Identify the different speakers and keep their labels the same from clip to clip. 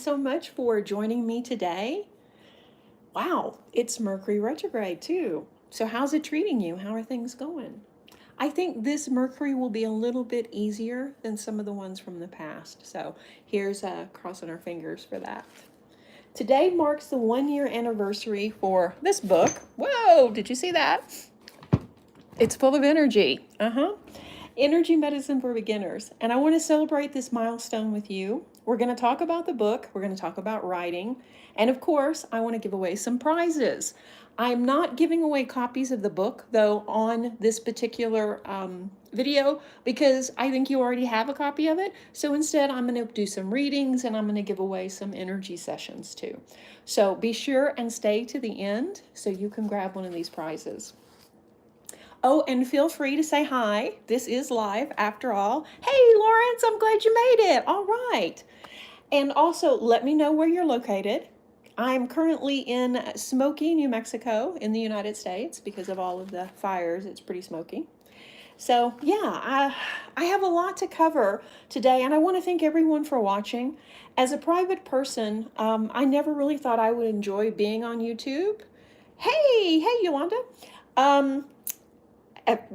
Speaker 1: so much for joining me today. Wow, it's Mercury retrograde too. So how's it treating you? How are things going? I think this Mercury will be a little bit easier than some of the ones from the past. So here's crossing our fingers for that. Today marks the 1 year anniversary for this book. Whoa, did you see that? It's full of energy. Energy Medicine for Beginners. And I want to celebrate this milestone with you. We're going to talk about the book. We're going to talk about writing. And of course, I want to give away some prizes. I'm not giving away copies of the book, though, on this particular video, because I think you already have a copy of it. So instead, I'm going to do some readings and I'm going to give away some energy sessions too. So be sure and stay to the end so you can grab one of these prizes. Oh, and feel free to say hi. This is live after all. Hey, Lawrence, I'm glad you made it. All right. And also let me know where you're located. I'm currently in smoky New Mexico in the United States because of all of the fires. It's pretty smoky. So yeah, I have a lot to cover today, and I want to thank everyone for watching. As a private person, I never really thought I would enjoy being on YouTube. Hey, Yolanda.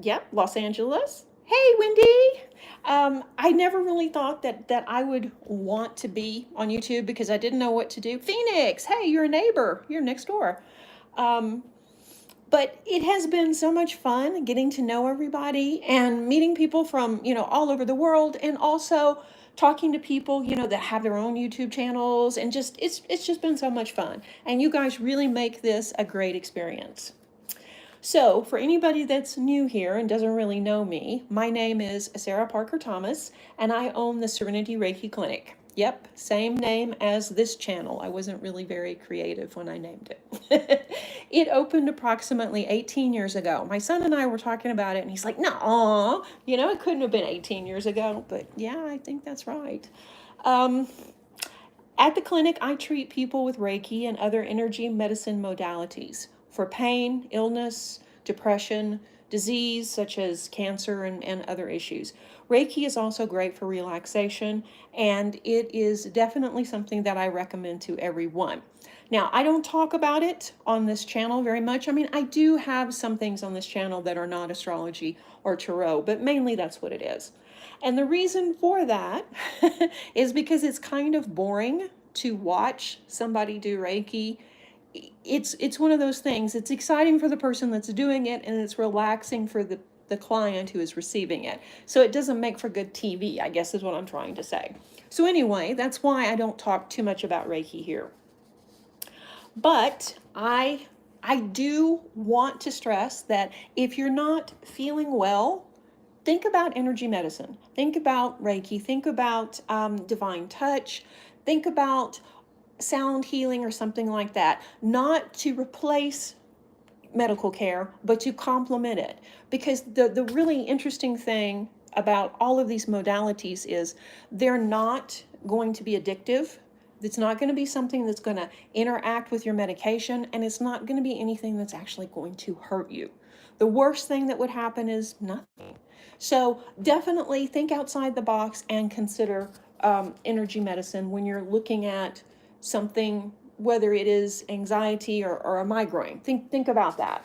Speaker 1: Yep, Los Angeles. Hey, Wendy. I never really thought that I would want to be on YouTube because I didn't know what to do. Phoenix, hey, you're a neighbor. You're next door. But it has been so much fun getting to know everybody and meeting people from, all over the world, and also talking to people, that have their own YouTube channels, and just it's just been so much fun. And you guys really make this a great experience. So for anybody that's new here and doesn't really know me, my name is Sarah Parker Thomas, and I own the Serenity Reiki Clinic. Yep, same name as this channel. I wasn't really very creative when I named it. It opened approximately 18 years ago. My son and I were talking about it, and he's like, "Nah, it couldn't have been 18 years ago." But yeah, I think that's right. At the clinic, I treat people with Reiki and other energy medicine modalities for pain, illness, depression, disease such as cancer and other issues. Reiki is also great for relaxation, and it is definitely something that I recommend to everyone. Now, I don't talk about it on this channel very much. I mean, I do have some things on this channel that are not astrology or tarot, but mainly that's what it is. And the reason for that is because it's kind of boring to watch somebody do Reiki. It's one of those things. It's exciting for the person that's doing it, and it's relaxing for the client who is receiving it. So it doesn't make for good TV, I guess is what I'm trying to say. So anyway, that's why I don't talk too much about Reiki here. But I do want to stress that if you're not feeling well, think about energy medicine. Think about Reiki. Think about divine touch. Think about sound healing or something like that. Not to replace medical care, but to complement it. Because the really interesting thing about all of these modalities is they're not going to be addictive. It's not going to be something that's going to interact with your medication, and it's not going to be anything that's actually going to hurt you. The worst thing that would happen is nothing. So definitely think outside the box and consider energy medicine when you're looking at something, whether it is anxiety or a migraine. Think about that.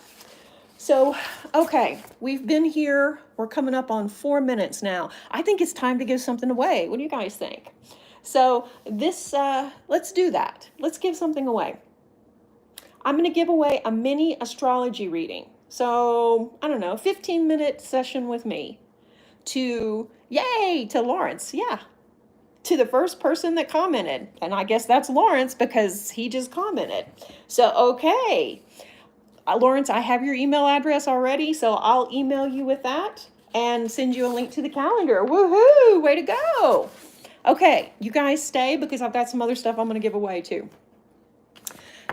Speaker 1: So, okay, we've been here. We're coming up on 4 minutes now. I think it's time to give something away. What do you guys think? So this, let's do that. Let's give something away. I'm going to give away a mini astrology reading. So, I don't know, 15-minute session with me to Lawrence. Yeah. To the first person that commented. And I guess that's Lawrence because he just commented. So, okay. Lawrence, I have your email address already, so I'll email you with that and send you a link to the calendar. Woohoo! Way to go! Okay, you guys stay because I've got some other stuff I'm going to give away too.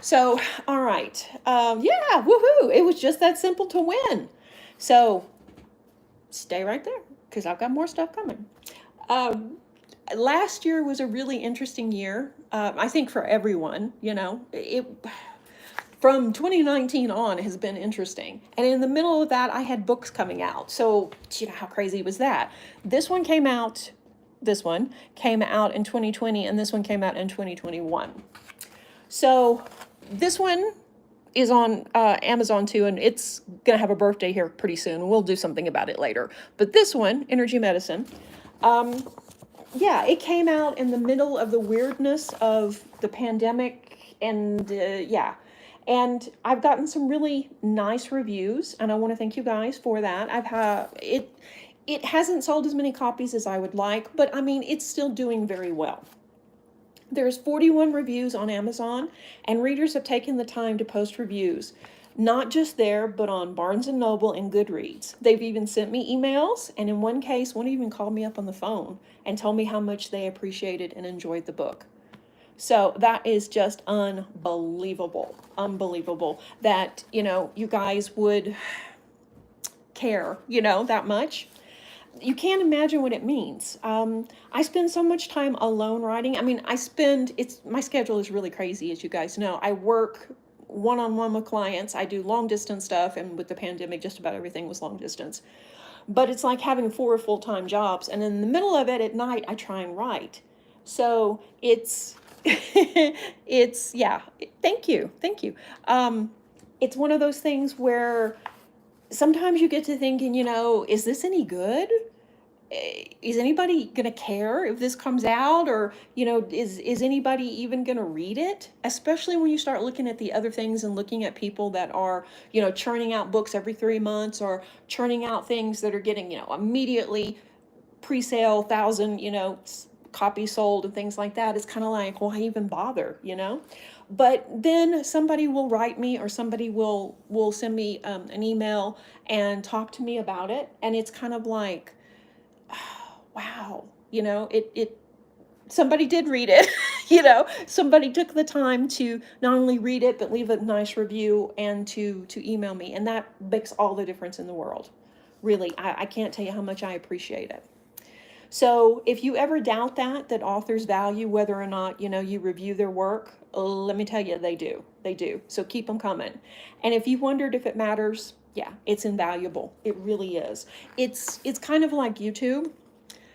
Speaker 1: So, all right. Yeah, woohoo! It was just that simple to win. So, stay right there because I've got more stuff coming. Last year was a really interesting year, I think for everyone. From 2019 on has been interesting. And in the middle of that, I had books coming out. So, how crazy was that? This one came out this one, came out in 2020, and this one came out in 2021. So this one is on Amazon too, and it's gonna have a birthday here pretty soon, and we'll do something about it later. But this one, Energy Medicine, yeah, it came out in the middle of the weirdness of the pandemic, and yeah. And I've gotten some really nice reviews, and I want to thank you guys for that. I've had it. It hasn't sold as many copies as I would like, but I mean, it's still doing very well. There's 41 reviews on Amazon, and readers have taken the time to post reviews, not just there, but on Barnes & Noble and Goodreads. They've even sent me emails, and in one case, one even called me up on the phone and told me how much they appreciated and enjoyed the book. So that is just unbelievable, unbelievable that, you guys would care, that much. You can't imagine what it means. I spend so much time alone writing. I mean, my schedule is really crazy, as you guys know. I work one-on-one with clients. I do long distance stuff, and with the pandemic, just about everything was long distance. But it's like having 4 full-time jobs, and in the middle of it at night, I try and write. So it's, yeah, thank you. It's one of those things where sometimes you get to thinking, is this any good? Is anybody going to care if this comes out? Or, is anybody even going to read it? Especially when you start looking at the other things and looking at people that are, churning out books every 3 months, or churning out things that are getting, immediately pre-sale 1,000, copies sold and things like that. It's kind of like, why even bother, But then somebody will write me, or somebody will send me an email and talk to me about it. And it's kind of like, wow, somebody did read it, somebody took the time to not only read it, but leave a nice review and to email me. And that makes all the difference in the world. Really, I can't tell you how much I appreciate it. So if you ever doubt that authors value whether or not, you review their work, let me tell you, they do. So keep them coming. And if you wondered if it matters, yeah, it's invaluable. It really is. It's kind of like YouTube.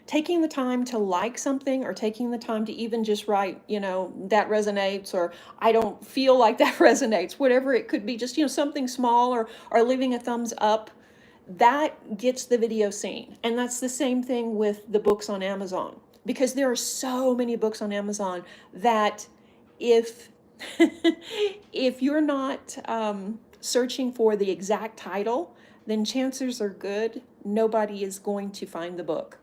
Speaker 1: Taking the time to like something, or taking the time to even just write, that resonates, or I don't feel like that resonates, whatever it could be, just, something small, or leaving a thumbs up, that gets the video seen. And that's the same thing with the books on Amazon, because there are so many books on Amazon that if if you're not searching for the exact title, then chances are good nobody is going to find the book.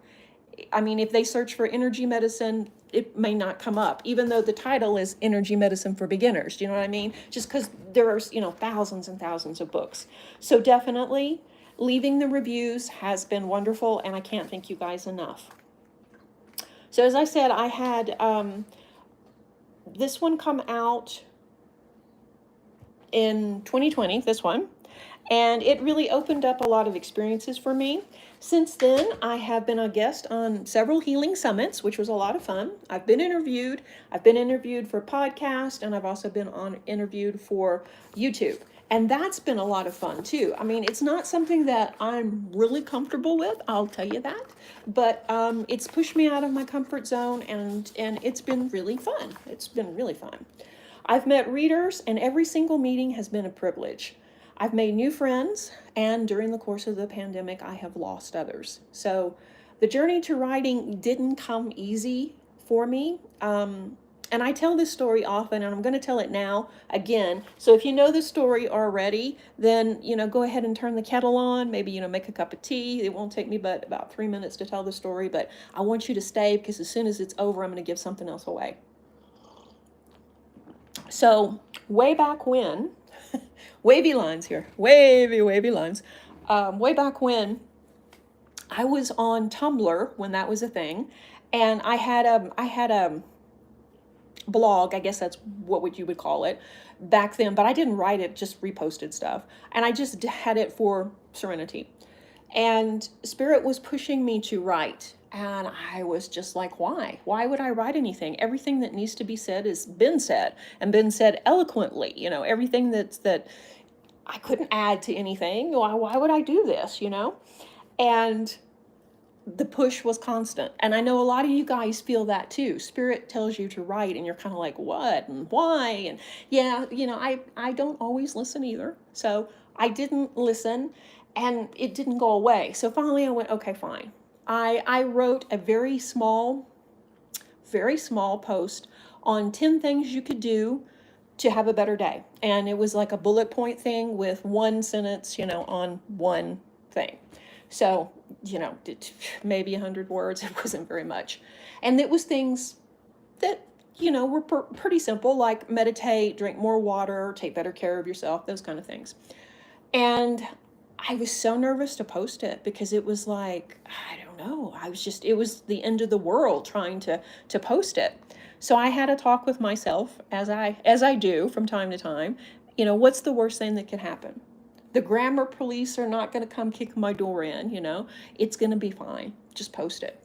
Speaker 1: I mean, if they search for energy medicine, it may not come up, even though the title is Energy Medicine for Beginners. Do you know what I mean? Just because there are, thousands and thousands of books. So definitely leaving the reviews has been wonderful, and I can't thank you guys enough. So as I said, I had this one come out in 2020, this one, and it really opened up a lot of experiences for me. Since then, I have been a guest on several healing summits, which was a lot of fun. I've been interviewed for a podcast, and I've also been interviewed for YouTube. And that's been a lot of fun too. I mean, it's not something that I'm really comfortable with, I'll tell you that, but it's pushed me out of my comfort zone, and it's been really fun. It's been really fun. I've met readers, and every single meeting has been a privilege. I've made new friends, and during the course of the pandemic, I have lost others. So the journey to writing didn't come easy for me. And I tell this story often, and I'm going to tell it now again. So if you know the story already, then, go ahead and turn the kettle on, maybe, make a cup of tea. It won't take me but about 3 minutes to tell the story, but I want you to stay, because as soon as it's over, I'm going to give something else away. So way back when, wavy lines here, wavy lines. Way back when, I was on Tumblr when that was a thing, and I had a blog, I guess that's what you would call it back then, but I didn't write it, just reposted stuff, and I just had it for Serenity. And Spirit was pushing me to write, and I was just like, why would I write anything? Everything that needs to be said has been said, and been said eloquently. Everything that I couldn't add to anything. Why would I do this? And the push was constant. And I know a lot of you guys feel that too. Spirit tells you to write and you're kind of like, what and why? And yeah, I don't always listen either. So I didn't listen and it didn't go away. So finally I went, okay, fine. I wrote a very small post on 10 things you could do to have a better day. And it was like a bullet point thing with one sentence, on one thing. So, maybe 100 words. It wasn't very much. And it was things that, were pretty simple, like meditate, drink more water, take better care of yourself, those kind of things. And I was so nervous to post it because it was like, I don't know. It was the end of the world trying to post it. So I had a talk with myself, as I do from time to time. What's the worst thing that could happen? The grammar police are not going to come kick my door in, It's going to be fine. Just post it.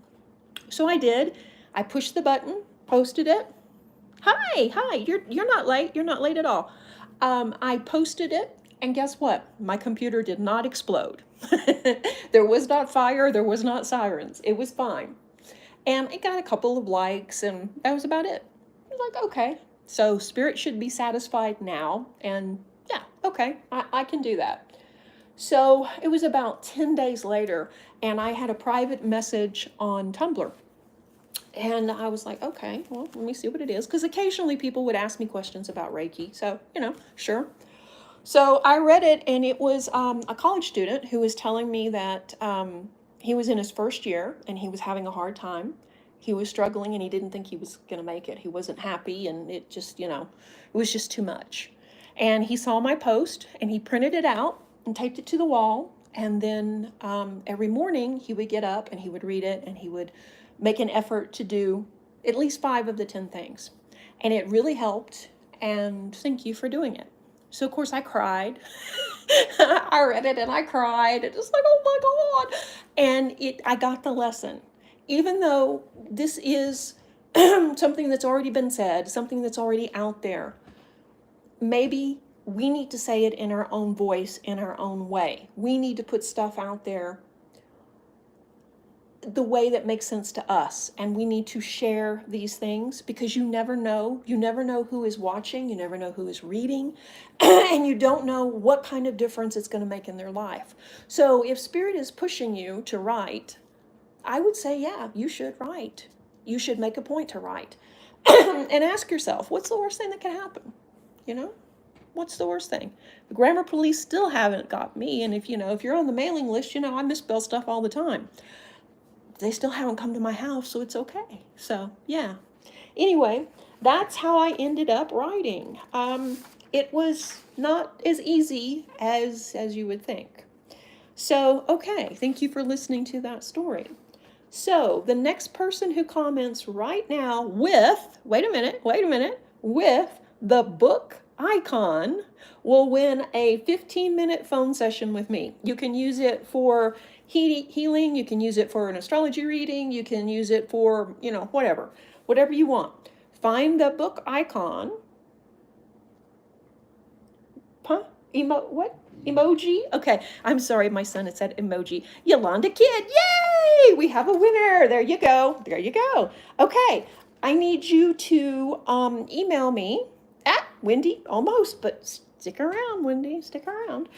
Speaker 1: So I did. I pushed the button, posted it. Hi, you're not late. You're not late at all. I posted it, and guess what? My computer did not explode. There was not fire. There was not sirens. It was fine. And it got a couple of likes, and that was about it. I was like, okay, so Spirit should be satisfied now. And yeah, okay, I can do that. So it was about 10 days later, and I had a private message on Tumblr. And I was like, okay, well, let me see what it is. Because occasionally people would ask me questions about Reiki. So, sure. So I read it, and it was a college student who was telling me that he was in his first year, and he was having a hard time. He was struggling, and he didn't think he was going to make it. He wasn't happy, and it just, it was just too much. And he saw my post, and he printed it out and taped it to the wall. And then every morning he would get up, and he would read it, and he would make an effort to do at least 5 of the 10 things. And it really helped, and thank you for doing it. So, of course, I cried. I read it and I cried. It was like, oh my God. And I got the lesson. Even though this is something that's already been said, something that's already out there, maybe we need to say it in our own voice, in our own way. We need to put stuff out there the way that makes sense to us, and we need to share these things because you never know who is watching, you never know who is reading, and you don't know what kind of difference it's going to make in their life. So if Spirit is pushing you to write, I would say, yeah, you should write. You should make a point to write. And ask yourself, what's the worst thing that can happen? What's the worst thing? The grammar police still haven't got me, and if you're on the mailing list, I misspell stuff all the time. They still haven't come to my house, so it's okay. So, yeah. Anyway, that's how I ended up writing. It was not as easy as you would think. So, okay, thank you for listening to that story. So, the next person who comments right now with, wait a minute, with the book icon will win a 15-minute phone session with me. You can use it for healing, you can use it for an astrology reading, you can use it for, whatever you want. Find the book icon. Huh? What? Emoji? Okay, I'm sorry, my son had said emoji. Yolanda Kidd, yay! We have a winner. There you go. Okay, I need you to email me at Wendy, almost, but stick around, Wendy, stick around.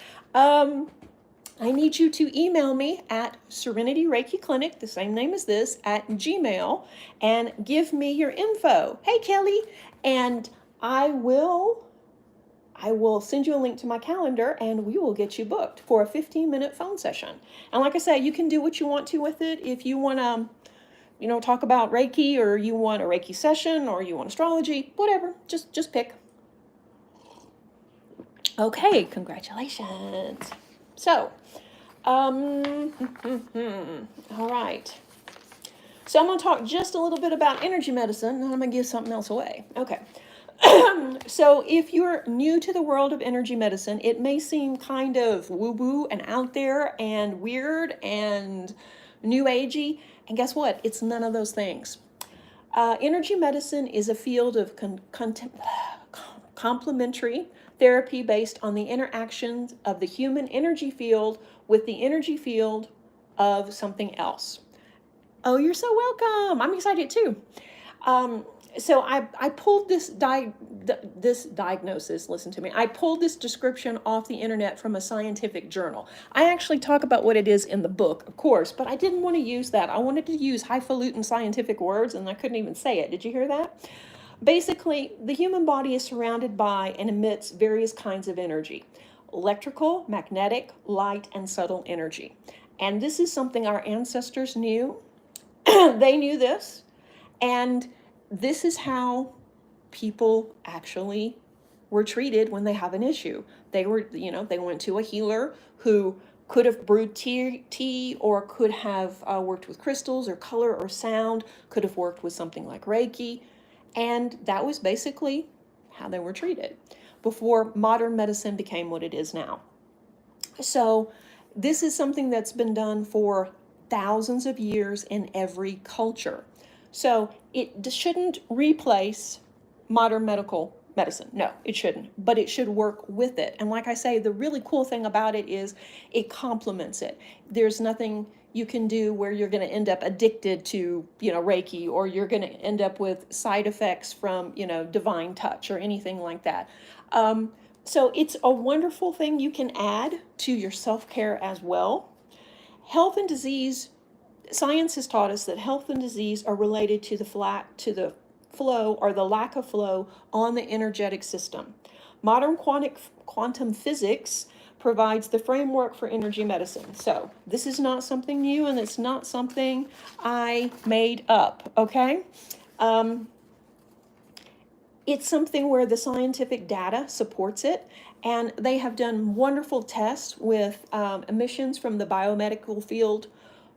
Speaker 1: I need you to email me at Serenity Reiki Clinic, the same name as this, at Gmail, and give me your info. Hey, Kelly, and I will send you a link to my calendar, and we will get you booked for a 15-minute phone session. And like I say, you can do what you want to with it. If you want to, talk about Reiki, or you want a Reiki session, or you want astrology, whatever, just pick. Okay, congratulations. So, all right. So I'm going to talk just a little bit about energy medicine, and I'm going to give something else away. Okay. So if you're new to the world of energy medicine, it may seem kind of woo-woo and out there and weird and new agey. And guess what? It's none of those things. Energy medicine is a field of complementary therapy based on the interactions of the human energy field with the energy field of something else. Oh, you're so welcome. I'm excited too. Um, so I pulled this diagnosis, listen to me. I pulled this description off the internet from a scientific journal. I actually talk about what it is in the book, of course, but I didn't want to use that. I wanted to use highfalutin scientific words, and I couldn't even say it. Did you hear that? Basically, the human body is surrounded by and emits various kinds of energy: electrical, magnetic, light, and subtle energy. And this is something our ancestors knew. They knew this, and this is how people actually were treated when they have an issue. They were, they went to a healer who could have brewed tea or could have worked with crystals or color or sound, could have worked with something like Reiki. And that was basically how they were treated before modern medicine became what it is now. So this is something that's been done for thousands of years in every culture. So it shouldn't replace modern medical medicine. No, it shouldn't, but it should work with it. And like I say, the really cool thing about it is it complements it. There's nothing you can do where you're going to end up addicted to, Reiki, or you're going to end up with side effects from, divine touch or anything like that. So it's a wonderful thing you can add to your self-care as well. Health and disease, science has taught us that health and disease are related to the flow or the lack of flow on the energetic system. Modern quantum physics provides the framework for energy medicine. So this is not something new, and it's not something I made up, okay? It's something where the scientific data supports it, and they have done wonderful tests with emissions from the biomedical field,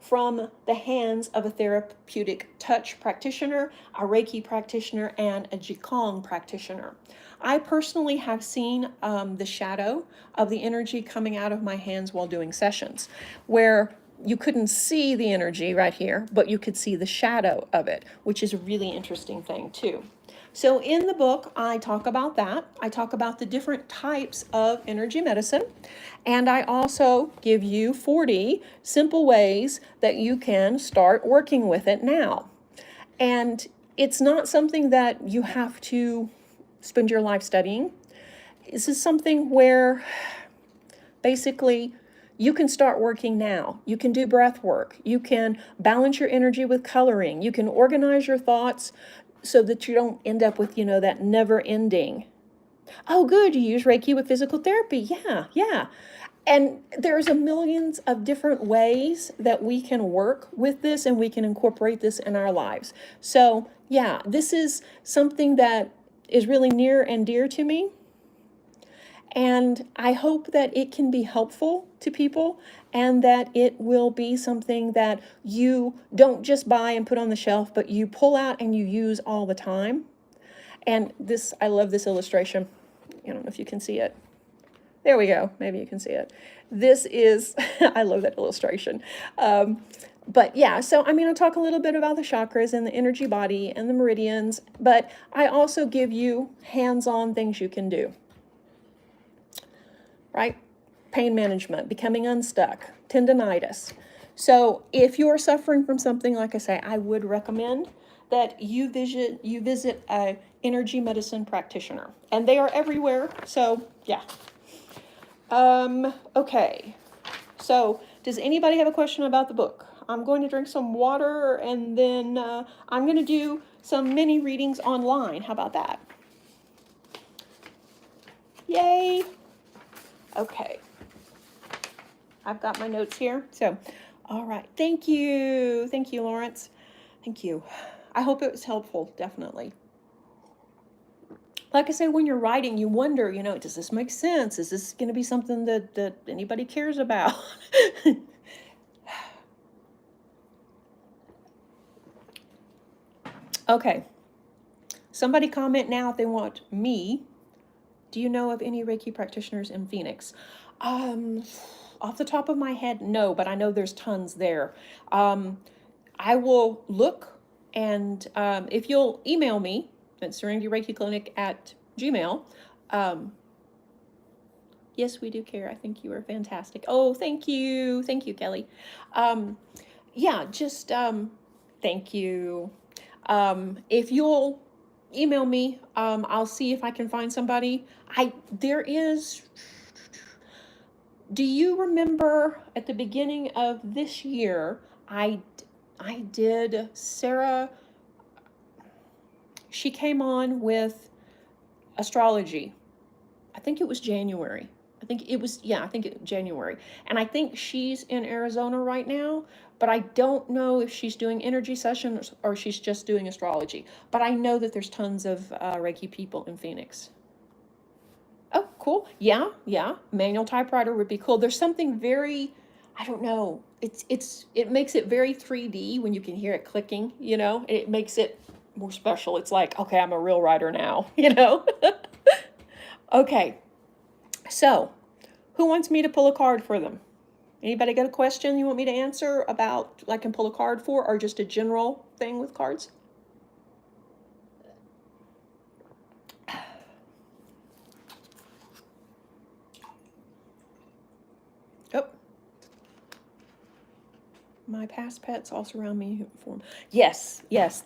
Speaker 1: from the hands of a therapeutic touch practitioner, a Reiki practitioner, and a Qigong practitioner. I personally have seen the shadow of the energy coming out of my hands while doing sessions, where you couldn't see the energy right here, but you could see the shadow of it, which is a really interesting thing too. So in the book, I talk about that. I talk about the different types of energy medicine. And I also give you 40 simple ways that you can start working with it now. And it's not something that you have to spend your life studying. This is something where basically you can start working now. You can do breath work. You can balance your energy with coloring. You can organize your thoughts so that you don't end up with, that never ending. Oh, good, you use Reiki with physical therapy. Yeah. And there's a millions of different ways that we can work with this, and we can incorporate this in our lives. So yeah, this is something that is really near and dear to me. And I hope that it can be helpful to people, and that it will be something that you don't just buy and put on the shelf, but you pull out and you use all the time. And this, I love this illustration. I don't know if you can see it. There we go. Maybe you can see it. This is, I love that illustration. But yeah, so I'm going to talk a little bit about the chakras and the energy body and the meridians, but I also give you hands-on things you can do. Right? Pain management, becoming unstuck, tendinitis. So if you're suffering from something, like I say, I would recommend that you visit a energy medicine practitioner, and they are everywhere. So yeah. Okay. So does anybody have a question about the book? I'm going to drink some water, and then I'm going to do some mini readings online. How about that? Yay. Okay. I've got my notes here. So, all right. Thank you. Thank you, Lawrence. Thank you. I hope it was helpful, definitely. Like I say, when you're writing, you wonder, does this make sense? Is this going to be something that anybody cares about? Okay. Somebody comment now if they want me. Do you know of any Reiki practitioners in Phoenix? Off the top of my head, no, but I know there's tons there. I will look, and if you'll email me at serenityreikiclinic@gmail. Yes, we do care. I think you are fantastic. Oh, thank you. Thank you, Kelly. Yeah, just Thank you. If you'll email me, I'll see if I can find somebody. There is, do you remember at the beginning of this year, I did Sarah, she came on with astrology. I think it was January. I think January. And I think she's in Arizona right now, but I don't know if she's doing energy sessions or she's just doing astrology. But I know that there's tons of Reiki people in Phoenix. Oh, cool. Yeah, yeah. Manual typewriter would be cool. There's something very, I don't know. It makes it very 3D when you can hear it clicking, you know? It makes it more special. It's like, okay, I'm a real writer now, you know? Okay. So, who wants me to pull a card for them? Anybody got a question you want me to answer about, I can pull a card for, or just a general thing with cards? Oh, my past pets all surround me in human form. Yes, yes,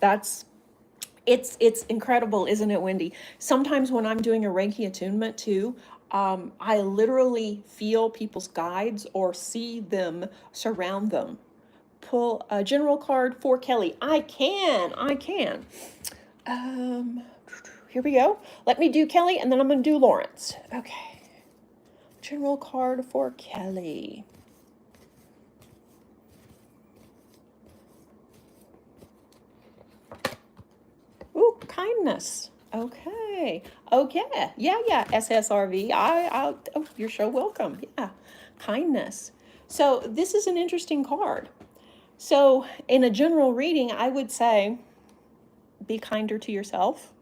Speaker 1: it's incredible, isn't it, Wendy? Sometimes when I'm doing a Reiki attunement too, I literally feel people's guides or see them surround them. Pull a general card for Kelly. I can. Um, Here we go. Let me do Kelly, and then I'm going to do Lawrence. Okay. General card for Kelly. Ooh, kindness. Okay. Okay. Yeah. SSRV. Oh, you're so welcome. Yeah. Kindness. So this is an interesting card. So in a general reading, I would say be kinder to yourself.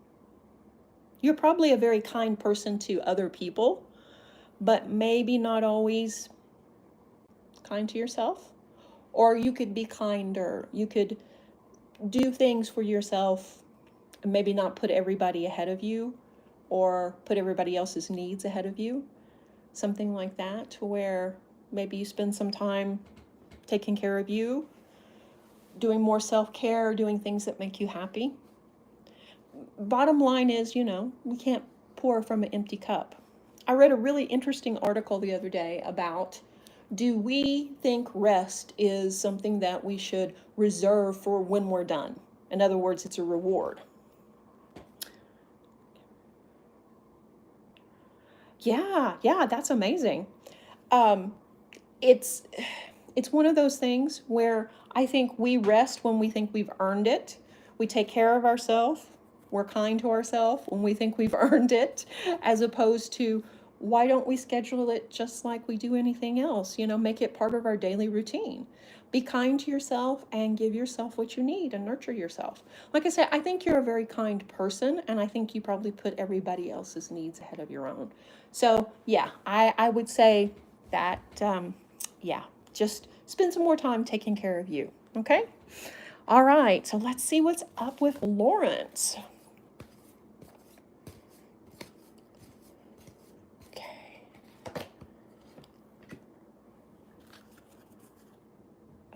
Speaker 1: You're probably a very kind person to other people, but maybe not always kind to yourself. Or you could be kinder. You could do things for yourself and maybe not put everybody ahead of you or put everybody else's needs ahead of you. Something like that, to where maybe you spend some time taking care of you, doing more self-care, doing things that make you happy. Bottom line is, we can't pour from an empty cup. I read a really interesting article the other day about, do we think rest is something that we should reserve for when we're done? In other words, it's a reward. Yeah, that's amazing. It's one of those things where I think we rest when we think we've earned it. We take care of ourselves. We're kind to ourselves when we think we've earned it, as opposed to, why don't we schedule it just like we do anything else? Make it part of our daily routine. Be kind to yourself and give yourself what you need and nurture yourself. Like I said, I think you're a very kind person, and I think you probably put everybody else's needs ahead of your own. So yeah, I would say that, just spend some more time taking care of you. Okay? All right, so let's see what's up with Lawrence.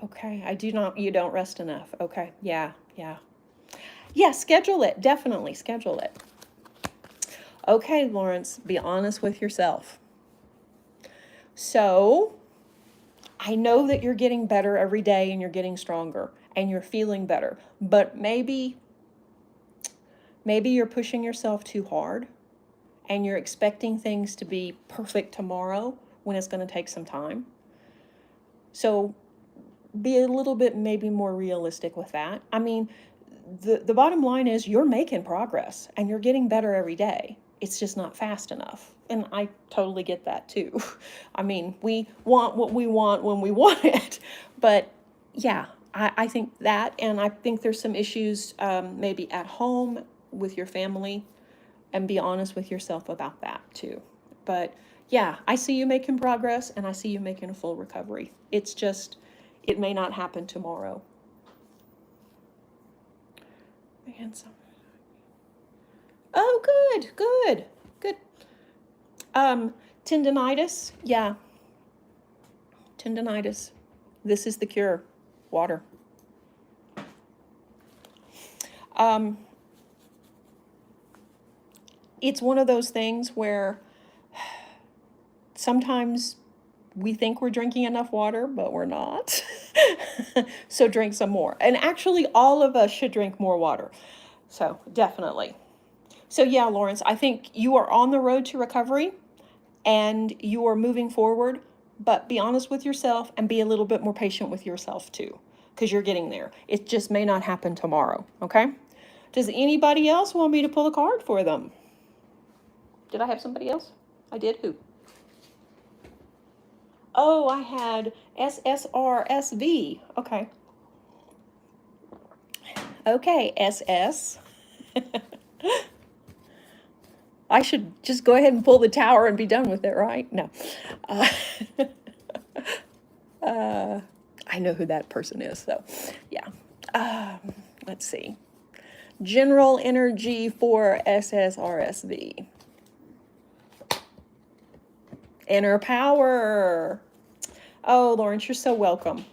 Speaker 1: Okay, you don't rest enough. Okay, yeah. Yeah, schedule it. Definitely schedule it. Okay, Lawrence, be honest with yourself. So, I know that you're getting better every day and you're getting stronger and you're feeling better, but maybe you're pushing yourself too hard and you're expecting things to be perfect tomorrow when it's going to take some time. So, be a little bit maybe more realistic with that. I mean, the bottom line is you're making progress and you're getting better every day. It's just not fast enough. And I totally get that too. I mean, we want what we want when we want it. But yeah, I think that, and I think there's some issues maybe at home with your family, and be honest with yourself about that too. But yeah, I see you making progress and I see you making a full recovery. It's just, it may not happen tomorrow. Oh, good. Tendinitis, yeah. Tendinitis. This is the cure. Water. Um, it's one of those things where sometimes we think we're drinking enough water, but we're not. So drink some more. And actually, all of us should drink more water. So definitely. So yeah, Lawrence, I think you are on the road to recovery and you are moving forward, but be honest with yourself and be a little bit more patient with yourself too, because you're getting there. It just may not happen tomorrow, okay? Does anybody else want me to pull a card for them? Did I have somebody else? I did. Who? Oh, I had SSRSV. Okay. Okay, SS. I should just go ahead and pull the tower and be done with it, right? No. Uh, I know who that person is, so yeah. Let's see. General energy for SSRSV. Inner power. Oh, Lawrence, you're so welcome.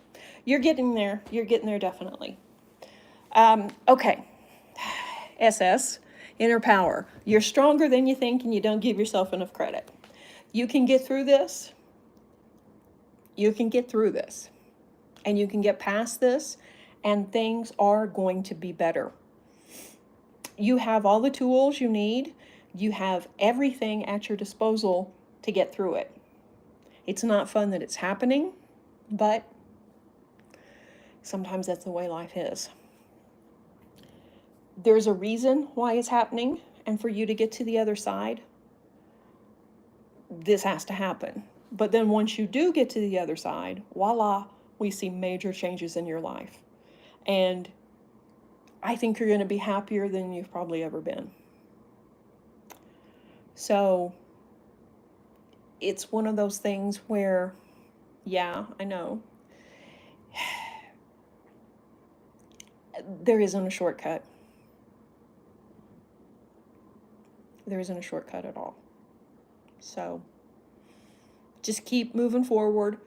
Speaker 1: You're getting there. You're getting there, definitely. Okay. SS, inner power. You're stronger than you think and you don't give yourself enough credit. You can get through this. You can get through this. And you can get past this and things are going to be better. You have all the tools you need. You have everything at your disposal to get through it. It's not fun that it's happening, but sometimes that's the way life is. There's a reason why it's happening, and for you to get to the other side, this has to happen. But then once you do get to the other side, voila, we see major changes in your life. And I think you're going to be happier than you've probably ever been. So it's one of those things where, yeah, I know. There isn't a shortcut. There isn't a shortcut at all. So just keep moving forward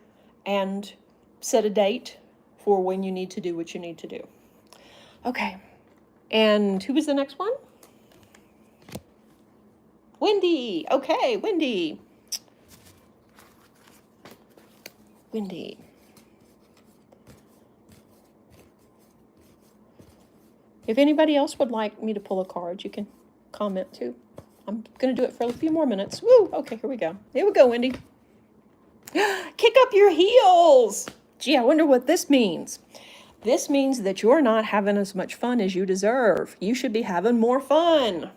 Speaker 1: and set a date for when you need to do what you need to do. Okay. And who was the next one? Wendy. Okay, Wendy. Wendy. If anybody else would like me to pull a card, you can comment too. I'm going to do it for a few more minutes. Woo! Okay, here we go. Here we go, Wendy. Kick up your heels. Gee, I wonder what this means. This means that you're not having as much fun as you deserve. You should be having more fun.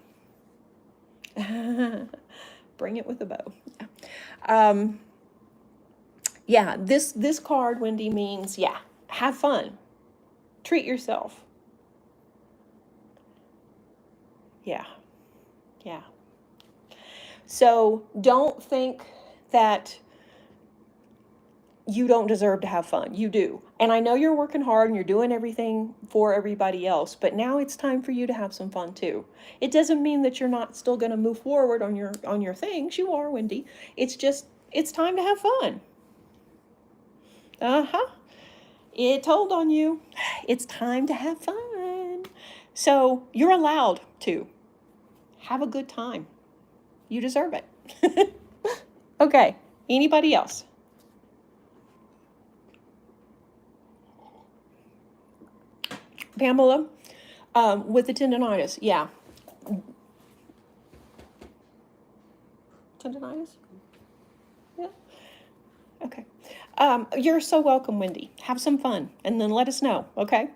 Speaker 1: Bring it with a bow. Yeah, this card, Wendy, means, yeah, have fun. Treat yourself. Yeah. Yeah. So don't think that you don't deserve to have fun. You do. And I know you're working hard and you're doing everything for everybody else, but now it's time for you to have some fun too. It doesn't mean that you're not still going to move forward on your things. You are, Wendy. It's just, it's time to have fun. It told on you. It's time to have fun. So you're allowed to have a good time. You deserve it. Okay. Anybody else? Pamela, with the tendonitis, yeah. Tendonitis? Yeah. Okay. You're so welcome, Wendy. Have some fun, and then let us know, okay?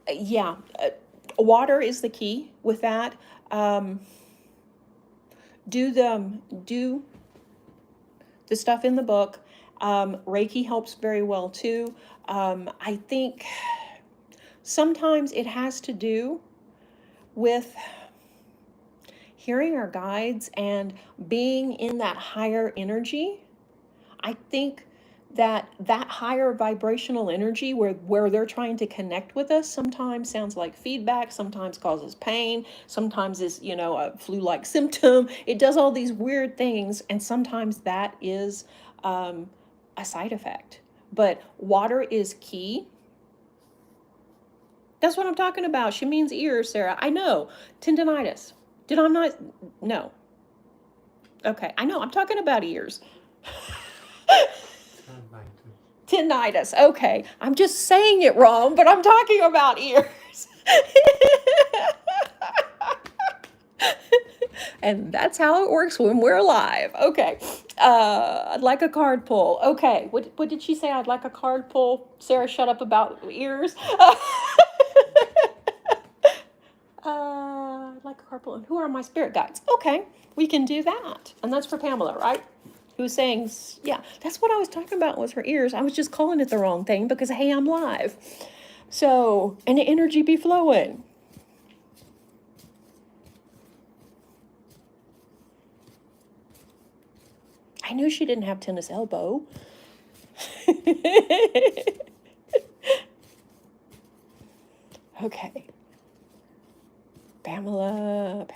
Speaker 1: Yeah, water is the key with that. Do the stuff in the book. Reiki helps very well too. I think sometimes it has to do with hearing our guides and being in that higher energy. I think that higher vibrational energy where they're trying to connect with us sometimes sounds like feedback, sometimes causes pain, sometimes is, a flu-like symptom. It does all these weird things, and sometimes that is a side effect. But water is key. That's what I'm talking about. She means ears, Sarah. I know. Tendinitis. Did I not? No. Okay. I know. I'm talking about ears. Tinnitus. Okay. I'm just saying it wrong, but I'm talking about ears. And that's how it works when we're live. Okay. I'd like a card pull. Okay. What did she say? I'd like a card pull. Sarah, shut up about ears. I'd like a card pull. And who are my spirit guides? Okay. We can do that. And that's for Pamela, right? Who's saying, yeah, that's what I was talking about with her ears. I was just calling it the wrong thing because, hey, I'm live. So, and the energy be flowing. I knew she didn't have tennis elbow. Okay. Pamela.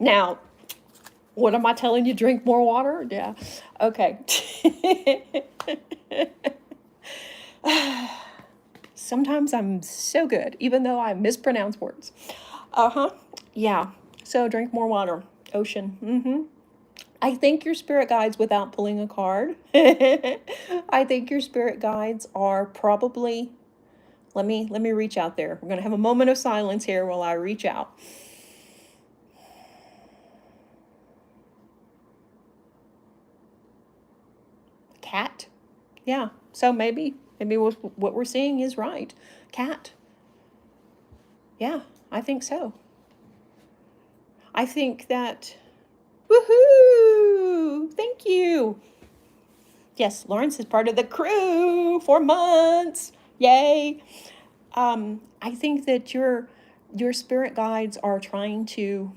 Speaker 1: Now, what am I telling you? Drink more water? Yeah. Okay. Sometimes I'm so good, even though I mispronounce words. Yeah. So drink more water. Ocean. I think your spirit guides, without pulling a card, I think your spirit guides are probably, let me reach out there. We're going to have a moment of silence here while I reach out. Cat. Yeah. So maybe what we're seeing is right. Cat. Yeah, I think so. I think that, woohoo! Thank you. Yes, Lawrence is part of the crew for months. Yay. I think that your spirit guides are trying to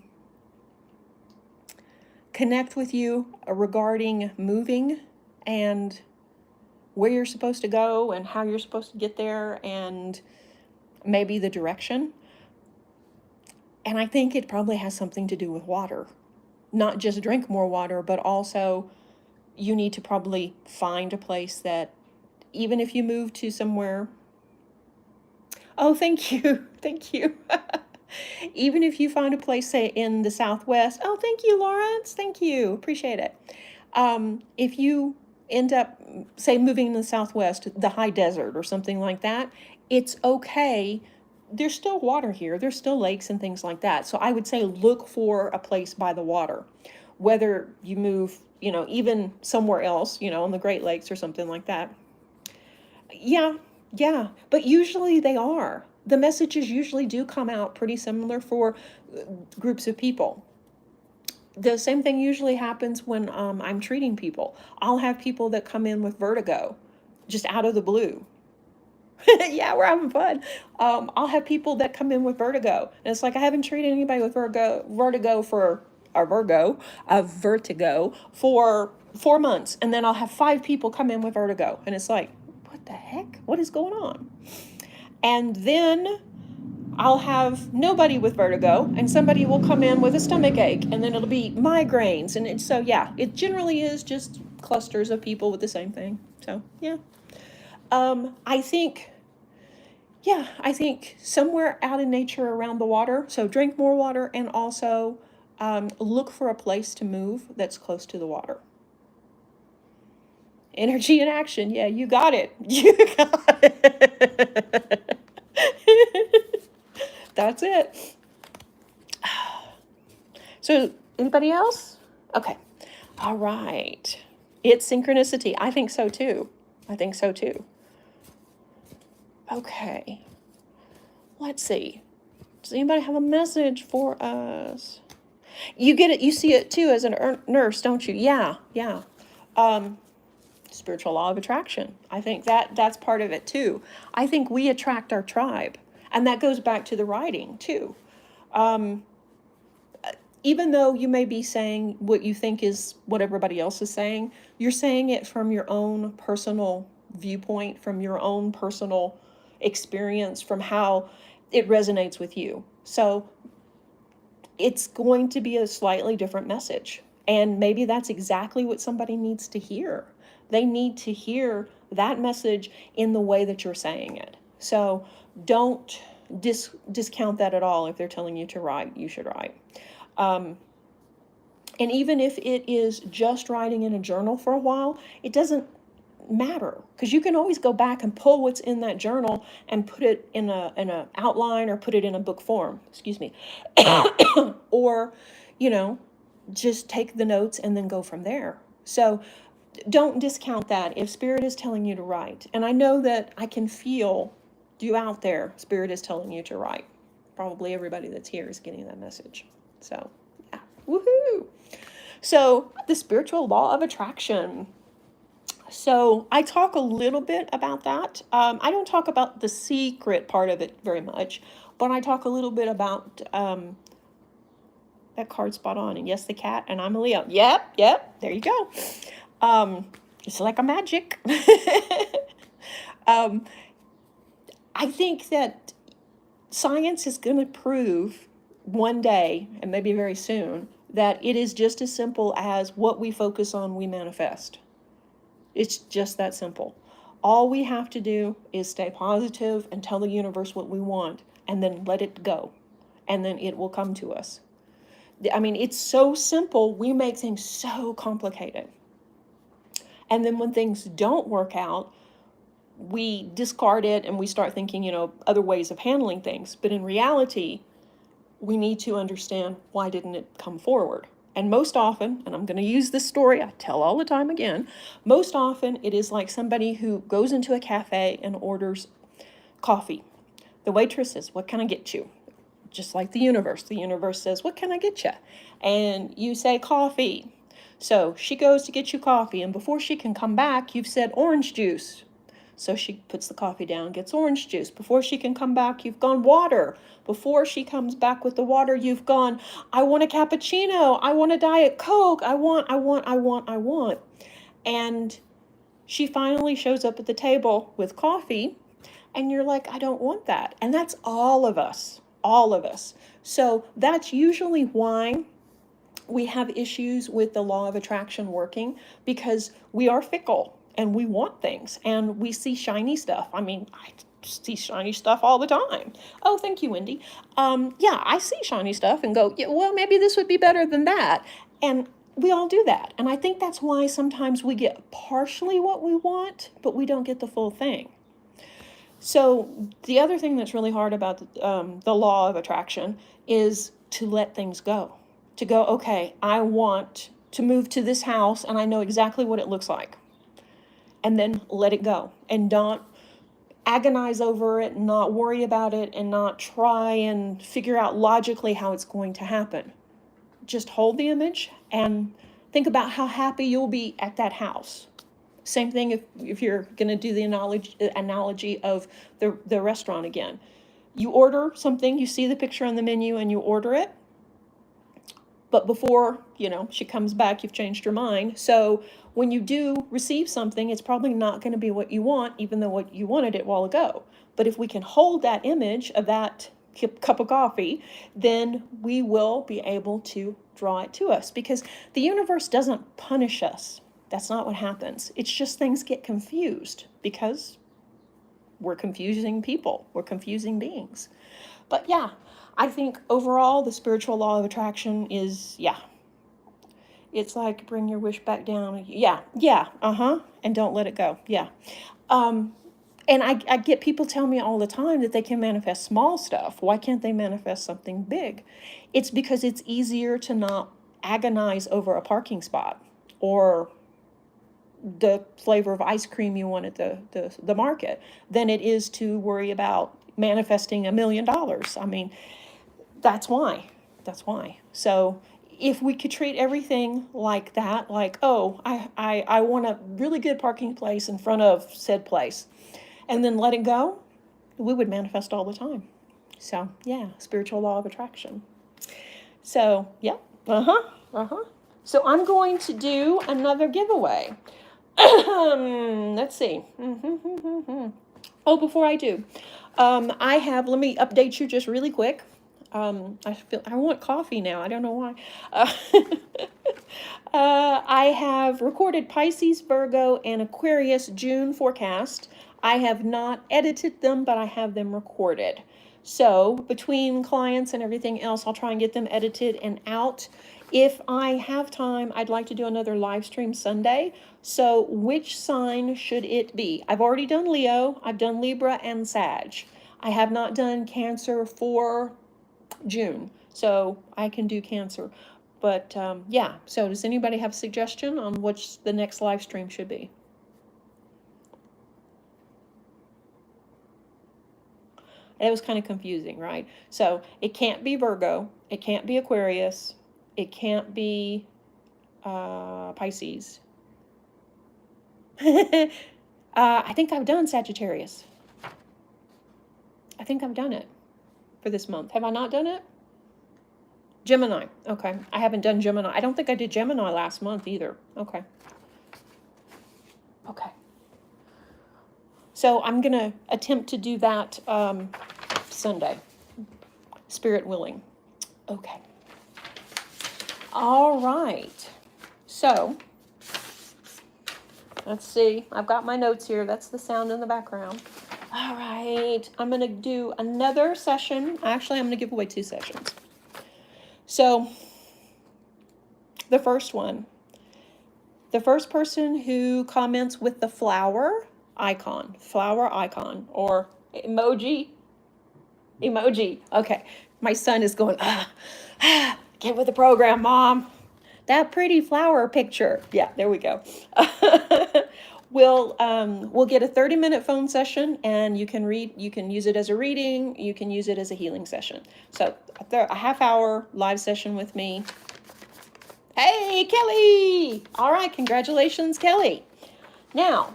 Speaker 1: connect with you regarding moving and where you're supposed to go and how you're supposed to get there and maybe the direction. And I think it probably has something to do with water. Not just drink more water, but also you need to probably find a place that, even if you move to somewhere. Oh, thank you. Thank you. Even if you find a place, say, in the Southwest. Oh, thank you, Lawrence. Thank you. Appreciate it. If you end up, say, moving in the Southwest, the high desert or something like that, it's okay. There's still water here. There's still lakes and things like that. So I would say look for a place by the water. Whether you move, even somewhere else, on the Great Lakes or something like that. Yeah. But usually they are. The messages usually do come out pretty similar for groups of people. The same thing usually happens when I'm treating people. I'll have people that come in with vertigo, just out of the blue. Yeah, we're having fun. I'll have people that come in with vertigo, and it's like I haven't treated anybody with vertigo for 4 months, and then I'll have 5 people come in with vertigo, and it's like, what the heck? What is going on? And then I'll have nobody with vertigo, and somebody will come in with a stomach ache, and then it'll be migraines, and so yeah, it generally is just clusters of people with the same thing. So yeah. I think somewhere out in nature around the water. So drink more water, and also look for a place to move that's close to the water. Energy in action. Yeah, you got it. You got it. That's it. So anybody else? Okay. All right. It's synchronicity. I think so too. Okay. Let's see. Does anybody have a message for us? You get it. You see it too as a nurse, don't you? Yeah. Spiritual law of attraction. I think that's part of it too. I think we attract our tribe, and that goes back to the writing too. Even though you may be saying what you think is what everybody else is saying, you're saying it from your own personal viewpoint, from your own personal experience, from how it resonates with you. So it's going to be a slightly different message. And maybe that's exactly what somebody needs to hear. They need to hear that message in the way that you're saying it. So don't discount that at all. If they're telling you to write, you should write. And even if it is just writing in a journal for a while, it doesn't matter, because you can always go back and pull what's in that journal and put it in a outline, or put it in a book form, excuse me. Or, just take the notes and then go from there. So don't discount that if Spirit is telling you to write. And I know that I can feel you out there. Spirit is telling you to write. Probably everybody that's here is getting that message. So, yeah. Woohoo! So, the spiritual law of attraction. So, I talk a little bit about that. I don't talk about the secret part of it very much, but I talk a little bit about that card spot on. And yes, the cat, and I'm a Leo. Yep, there you go. It's like a magic. I think that science is going to prove one day, and maybe very soon, that it is just as simple as what we focus on, we manifest. It's just that simple. All we have to do is stay positive and tell the universe what we want, and then let it go. And then it will come to us. I mean, it's so simple. We make things so complicated. And then when things don't work out, we discard it and we start thinking, other ways of handling things. But in reality, we need to understand, why didn't it come forward? And most often, and I'm going to use this story I tell all the time again, most often it is like somebody who goes into a cafe and orders coffee. The waitress says, "What can I get you?" Just like the universe. The universe says, "What can I get you?" And you say, "Coffee." So she goes to get you coffee, and before she can come back, you've said orange juice. So she puts the coffee down, gets orange juice. Before she can come back, you've gone water. Before she comes back with the water, you've gone, "I want a cappuccino. I want a Diet Coke. I want. And she finally shows up at the table with coffee, and you're like, "I don't want that." And that's all of us. All of us. So that's usually why we have issues with the law of attraction working, because we are fickle and we want things and we see shiny stuff. I mean, I see shiny stuff all the time. Oh, thank you, Wendy. Yeah, I see shiny stuff and go, "Yeah, well, maybe this would be better than that." And we all do that. And I think that's why sometimes we get partially what we want, but we don't get the full thing. So the other thing that's really hard about the law of attraction is to let things go. To go, okay, I want to move to this house and I know exactly what it looks like. And then let it go. And don't agonize over it, not worry about it, and not try and figure out logically how it's going to happen. Just hold the image and think about how happy you'll be at that house. Same thing if you're going to do the analogy of the restaurant again. You order something, you see the picture on the menu and you order it. But before, she comes back, you've changed your mind. So when you do receive something, it's probably not going to be what you want, even though what you wanted it a while ago. But if we can hold that image of that cup of coffee, then we will be able to draw it to us, because the universe doesn't punish us. That's not what happens. It's just things get confused because we're confusing people. We're confusing beings. But yeah, I think overall the spiritual law of attraction is, it's like bring your wish back down. And don't let it go. And I get people tell me all the time that they can manifest small stuff. Why can't they manifest something big? It's because it's easier to not agonize over a parking spot or the flavor of ice cream you want at the market than it is to worry about manifesting $1 million. I mean, that's why. So if we could treat everything like that, like, oh, I want a really good parking place in front of said place, and then let it go, we would manifest all the time. So yeah, spiritual law of attraction. So yeah, So I'm going to do another giveaway. Let's see. Oh, before I do, let me update you just really quick. I want coffee now. I don't know why. I have recorded Pisces, Virgo, and Aquarius June forecast. I have not edited them, but I have them recorded. So between clients and everything else, I'll try and get them edited and out. If I have time, I'd like to do another live stream Sunday. So which sign should it be? I've already done Leo, I've done Libra and Sag. I have not done Cancer for June, so I can do Cancer. But yeah, so does anybody have a suggestion on which the next live stream should be? It was kind of confusing, right? So it can't be Virgo, it can't be Aquarius, it can't be Pisces. I think I've done Sagittarius. I think I've done it for this month. Have I not done it? Gemini. Okay. I haven't done Gemini. I don't think I did Gemini last month either. Okay. Okay. So I'm going to attempt to do that Sunday, spirit willing. Okay. All right. So let's see. I've got my notes here. That's the sound in the background. All right. I'm going to do another session. Actually, I'm going to give away 2 sessions. So the first one, the first person who comments with the flower icon, or emoji. Okay. My son is going, get with the program, Mom. That pretty flower picture. Yeah, there we go. We'll get a 30-minute phone session, and you can use it as a reading, you can use it as a healing session. So a half-hour live session with me. Hey, Kelly! All right, congratulations, Kelly. Now,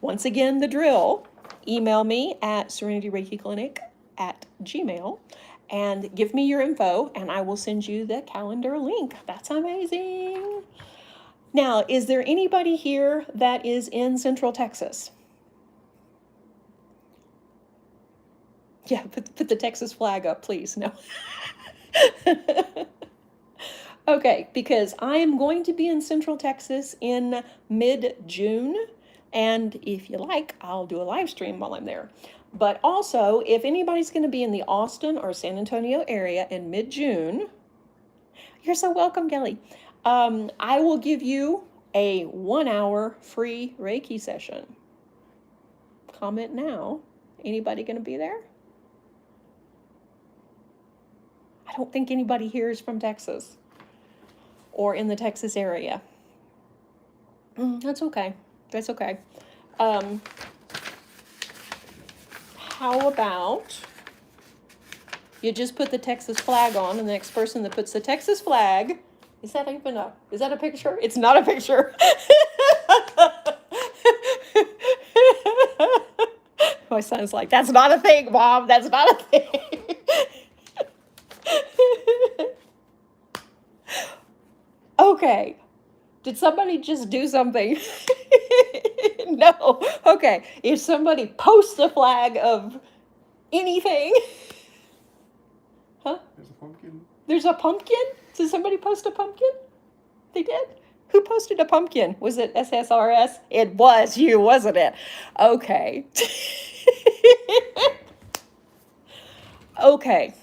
Speaker 1: once again, the drill. Email me at serenityreikiclinic@gmail.com and give me your info, and I will send you the calendar link. That's amazing. Now, is there anybody here that is in Central Texas? Yeah, put the Texas flag up, please. No. Okay, because I am going to be in Central Texas in mid-June, and if you like, I'll do a live stream while I'm there. But also, if anybody's going to be in the Austin or San Antonio area in mid-June, you're so welcome, Kelly. I will give you a 1-hour free Reiki session. Comment now. Anybody going to be there? I don't think anybody here is from Texas or in the Texas area. That's okay. That's okay. How about you just put the Texas flag on, and the next person that puts the Texas flag, is that a picture? It's not a picture. My son's like, that's not a thing, Mom. That's not a thing. Okay. Did somebody just do something? No. Okay. If somebody posts a flag of anything. Huh?
Speaker 2: There's a pumpkin.
Speaker 1: There's a pumpkin? Did somebody post a pumpkin? They did? Who posted a pumpkin? Was it SSRS? It was you, wasn't it? Okay. Okay.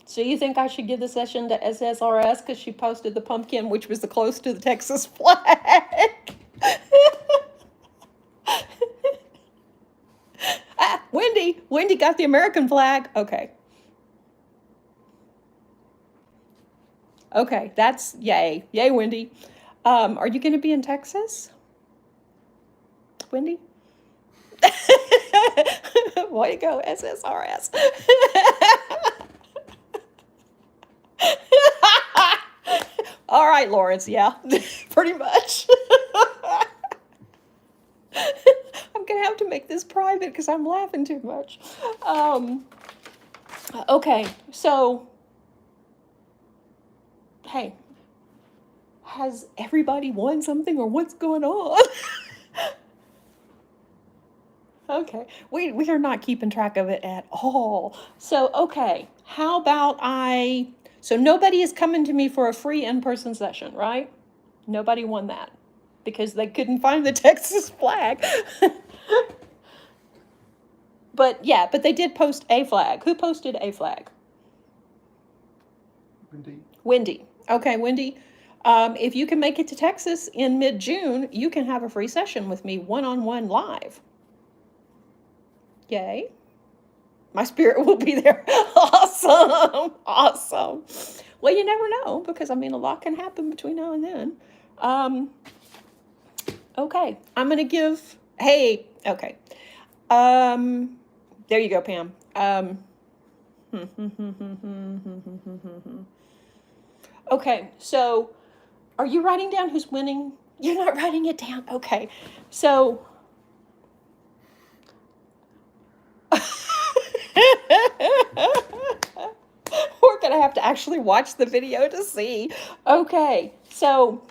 Speaker 1: So you think I should give the session to SSRS because she posted the pumpkin, which was the close to the Texas flag? Wendy got the American flag. Okay. Okay, that's yay. Yay, Wendy. Are you going to be in Texas? Wendy? Way to go, SSRS. All right, Lawrence, yeah, pretty much. I'm going to have to make this private because I'm laughing too much. Okay, so, hey, has everybody won something or what's going on? Okay, we are not keeping track of it at all. So, okay, how about so nobody is coming to me for a free in-person session, right? Nobody won that. because they couldn't find the Texas flag. But yeah, but they did post a flag. Who posted a flag? Wendy. Okay, Wendy. If you can make it to Texas in mid-June, you can have a free session with me one-on-one live. Yay. My spirit will be there. Awesome. Awesome. Well, you never know, because I mean, a lot can happen between now and then. Okay, I'm going to give, hey, okay. There you go, Pam. Okay, so are you writing down who's winning? You're not writing it down. Okay, so we're gonna have to actually watch the video to see. Okay, so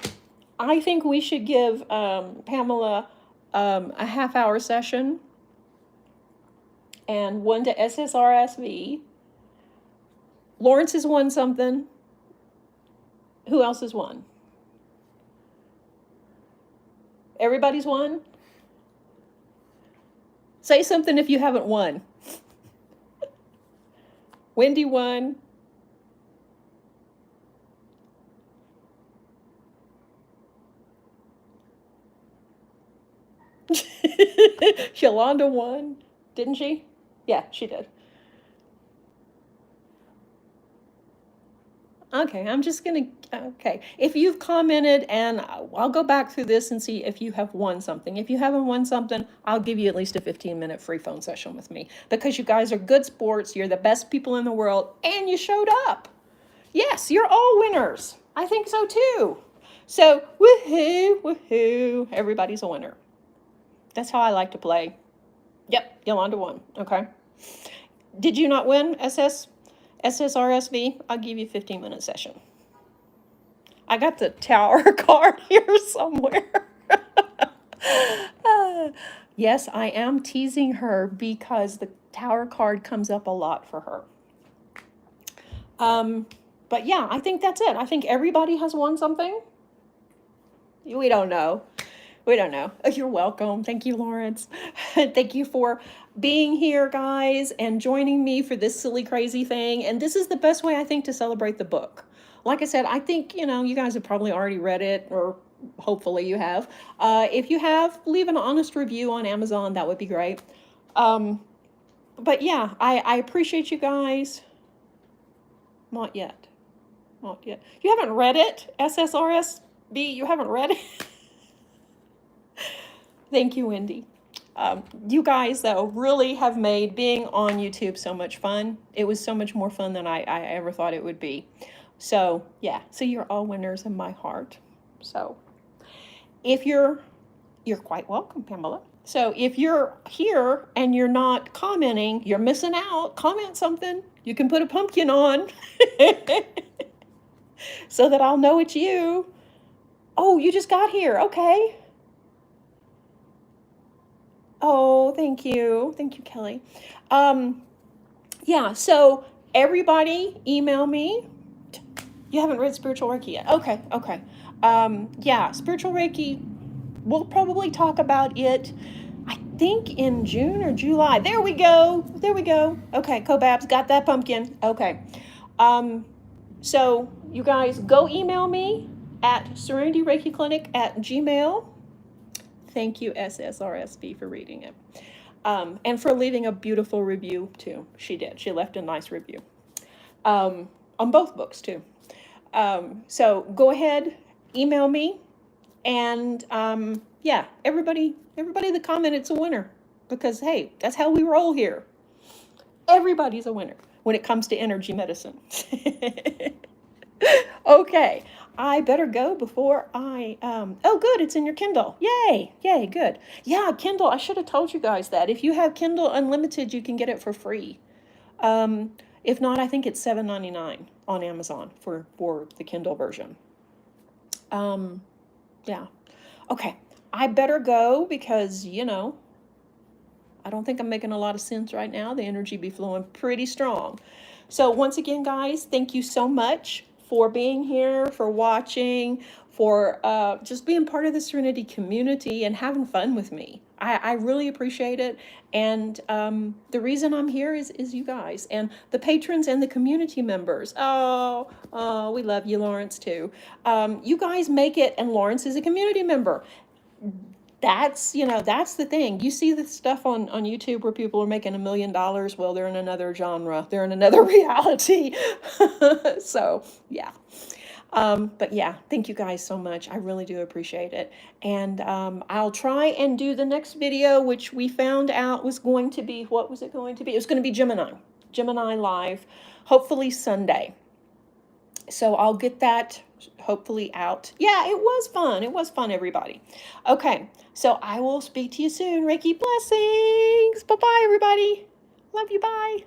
Speaker 1: I think we should give Pamela a half-hour session and one to SSRSV. Lawrence has won something. Who else has won? Everybody's won? Say something if you haven't won. Wendy won. Yolanda won, didn't she? Yeah, she did. Okay, I'm just gonna, okay. If you've commented, and I'll go back through this and see if you have won something. If you haven't won something, I'll give you at least a 15-minute free phone session with me, because you guys are good sports, you're the best people in the world, and you showed up. Yes, you're all winners. I think so too. So, woohoo, woohoo, everybody's a winner. That's how I like to play. Yep, Yolanda won, okay. Did you not win, SSRSV? I'll give you a 15-minute session. I got the tower card here somewhere. Yes, I am teasing her because the tower card comes up a lot for her. But yeah, I think that's it. I think everybody has won something. We don't know. We don't know. Oh, you're welcome. Thank you, Lawrence. Thank you for being here, guys, and joining me for this silly, crazy thing. And this is the best way, I think, to celebrate the book. Like I said, I think, you know, you guys have probably already read it, or hopefully you have. If you have, leave an honest review on Amazon. That would be great. But yeah, I appreciate you guys. Not yet. Not yet. You haven't read it, SSRSB? You haven't read it? Thank you, Wendy. You guys, though, really have made being on YouTube so much fun. It was so much more fun than I ever thought it would be. So, yeah. So you're all winners in my heart. So, if you're quite welcome, Pamela. So if you're here and you're not commenting, you're missing out. Comment something. You can put a pumpkin on so that I'll know it's you. Oh, you just got here. Okay. Oh, thank you. Thank you, Kelly. Yeah, so everybody email me. You haven't read Spiritual Reiki yet. Okay, okay. Yeah, Spiritual Reiki, we'll probably talk about it, I think, in June or July. There we go. There we go. Okay, Kobabs, got that pumpkin. Okay. So you guys go email me at serenityreikiclinic@gmail.com. Thank you, SSRSB, for reading it. And for leaving a beautiful review, too. She did. She left a nice review. On both books, too. So go ahead, email me. And, yeah, everybody that commented, it's a winner. Because, hey, that's how we roll here. Everybody's a winner when it comes to energy medicine. Okay. I better go before I, oh, good, it's in your Kindle. Yay, yay, good. Yeah, Kindle, I should have told you guys that. If you have Kindle Unlimited, you can get it for free. If not, I think it's $7.99 on Amazon for the Kindle version. Yeah. Okay, I better go because, you know, I don't think I'm making a lot of sense right now. The energy be flowing pretty strong. So once again, guys, thank you so much for being here, for watching, for just being part of the Serenity community and having fun with me. I really appreciate it. And the reason I'm here is you guys and the patrons and the community members. Oh, we love you, Lawrence, too. You guys make it, and Lawrence is a community member. That's, you know, that's the thing. You see the stuff on YouTube where people are making $1 million. Well, they're in another genre. They're in another reality. So, yeah. But yeah, thank you guys so much. I really do appreciate it. And I'll try and do the next video, which we found out was going to be, what was it going to be? It was going to be Gemini Live, hopefully Sunday. So I'll get that hopefully out. Yeah, it was fun. It was fun, everybody. Okay, so I will speak to you soon. Reiki blessings. Bye-bye, everybody. Love you. Bye.